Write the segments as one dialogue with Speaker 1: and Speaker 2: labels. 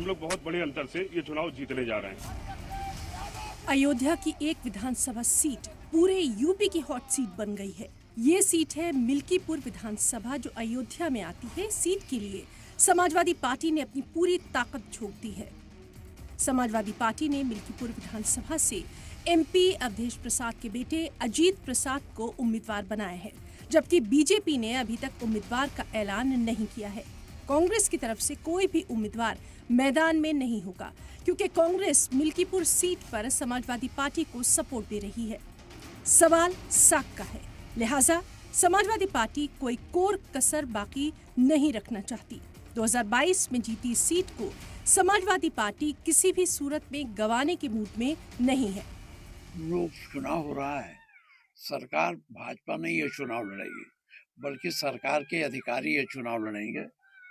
Speaker 1: हम लोग बहुत बड़े अंतर से ये चुनाव जीतने जा रहे हैं।
Speaker 2: अयोध्या की एक विधानसभा सीट पूरे यूपी की हॉट सीट बन गई है। ये सीट है मिल्कीपुर विधानसभा जो अयोध्या में आती है। सीट के लिए समाजवादी पार्टी ने अपनी पूरी ताकत झोंक दी है। समाजवादी पार्टी ने मिल्कीपुर विधानसभा से एमपी अवधेश प्रसाद के बेटे अजीत प्रसाद को उम्मीदवार बनाया है, जबकि बीजेपी ने अभी तक उम्मीदवार का ऐलान नहीं किया है। कांग्रेस की तरफ से कोई भी उम्मीदवार मैदान में नहीं होगा, क्योंकि कांग्रेस मिल्कीपुर सीट पर समाजवादी पार्टी को सपोर्ट दे रही है। सवाल साख का है, लिहाजा समाजवादी पार्टी कोई कोर कसर बाकी नहीं रखना चाहती। 2022 में जीती सीट को समाजवादी पार्टी किसी भी सूरत में गंवाने के मूड में नहीं है।
Speaker 3: लोग चुनाव हो रहा है, सरकार भाजपा नहीं ये चुनाव लड़ेगी, बल्कि सरकार के अधिकारी ये चुनाव लड़ेंगे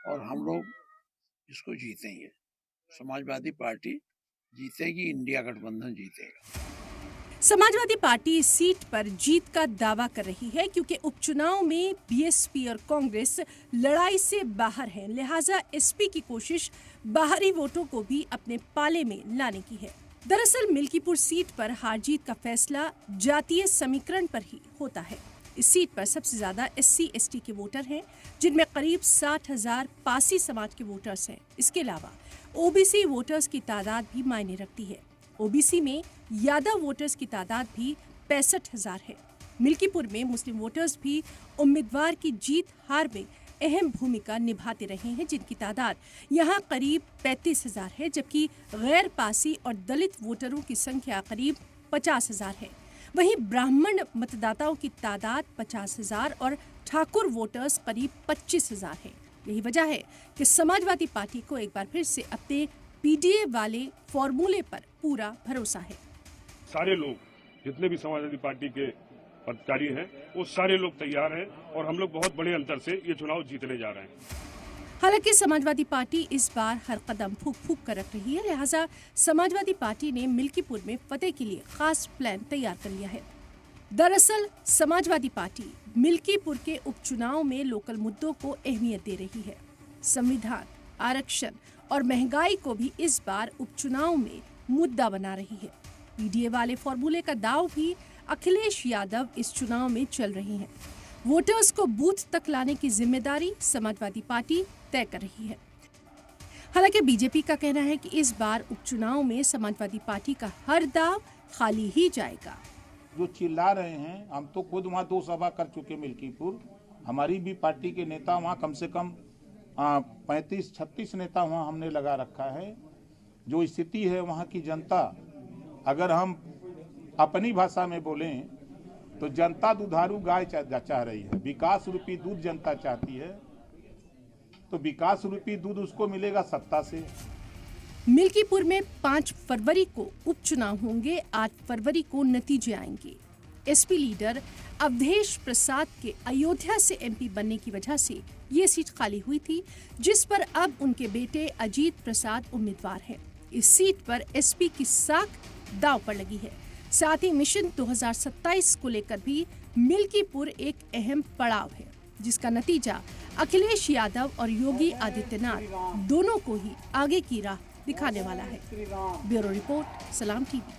Speaker 3: और हम लोग इसको जीतेंगे। समाजवादी पार्टी जीतेगी, इंडिया गठबंधन जीतेगा।
Speaker 2: समाजवादी पार्टी इस सीट पर जीत का दावा कर रही है, क्योंकि उपचुनाव में बीएसपी और कांग्रेस लड़ाई से बाहर हैं। लिहाजा एसपी की कोशिश बाहरी वोटों को भी अपने पाले में लाने की है। दरअसल मिल्कीपुर सीट पर हार जीत का फैसला जातीय समीकरण पर ही होता है। इस सीट पर सबसे ज्यादा SC ST के वोटर हैं, जिनमें करीब 60,000 पासी समाज के वोटर्स हैं। इसके अलावा OBC वोटर्स की तादाद भी मायने रखती है। OBC में यादव वोटर्स की तादाद भी 65,000 है। मिल्कीपुर में मुस्लिम वोटर्स भी उम्मीदवार की जीत हार में अहम भूमिका निभाते रहे हैं, जिनकी तादाद यहाँ करीब 35,000 है, जबकि गैर पासी और दलित वोटरों की संख्या करीब 50,000 है। वहीं ब्राह्मण मतदाताओं की तादाद 50,000 और ठाकुर वोटर्स करीब 25,000 है। यही वजह है कि समाजवादी पार्टी को एक बार फिर से अपने PDA वाले फॉर्मूले पर पूरा भरोसा है।
Speaker 1: सारे लोग जितने भी समाजवादी पार्टी के पदाधिकारी हैं, वो सारे लोग तैयार हैं और हम लोग बहुत बड़े अंतर से ये चुनाव जीतने जा रहे हैं।
Speaker 2: हालांकि समाजवादी पार्टी इस बार हर कदम फूंक फूंक कर रख रही है, लिहाजा समाजवादी पार्टी ने मिल्कीपुर में फतेह के लिए खास प्लान तैयार कर लिया है। दरअसल समाजवादी पार्टी मिल्कीपुर के उपचुनाव में लोकल मुद्दों को अहमियत दे रही है। संविधान, आरक्षण और महंगाई को भी इस बार उपचुनाव में मुद्दा बना रही है। PDA वाले फॉर्मूले का दाव भी अखिलेश यादव इस चुनाव में चल रही हैं। वोटर्स को बूथ तक लाने की जिम्मेदारी समाजवादी पार्टी तय कर रही है। हालांकि बीजेपी का कहना है कि इस बार उपचुनाव में समाजवादी पार्टी का हर दाव खाली ही जाएगा।
Speaker 4: जो चिल्ला रहे हैं, हम तो खुद वहाँ 2 सभा कर चुके मिल्कीपुर। हमारी भी पार्टी के नेता वहाँ कम से कम 35-36 नेता वहाँ हमने लगा रखा है। जो स्थिति है वहाँ की जनता, अगर हम अपनी भाषा में बोलें तो जनता दुधारू गाय चाह रही है। विकास रूपी दूध जनता चाहती है, तो विकास रूपी दूध उसको मिलेगा सत्ता से।
Speaker 2: मिल्कीपुर में 5 फरवरी को उपचुनाव होंगे, 8 फरवरी को नतीजे आएंगे। एसपी लीडर अवधेश प्रसाद के अयोध्या से MP बनने की वजह से ये सीट खाली हुई थी, जिस पर अब उनके बेटे अजीत प्रसाद उम्मीदवार हैं। इस सीट पर SP की साख दांव पर लगी है। साथ ही मिशन 2027 को लेकर भी मिल्कीपुर एक अहम पड़ाव है, जिसका नतीजा अखिलेश यादव और योगी आदित्यनाथ दोनों को ही आगे की राह दिखाने वाला है। ब्यूरो रिपोर्ट, सलाम TV।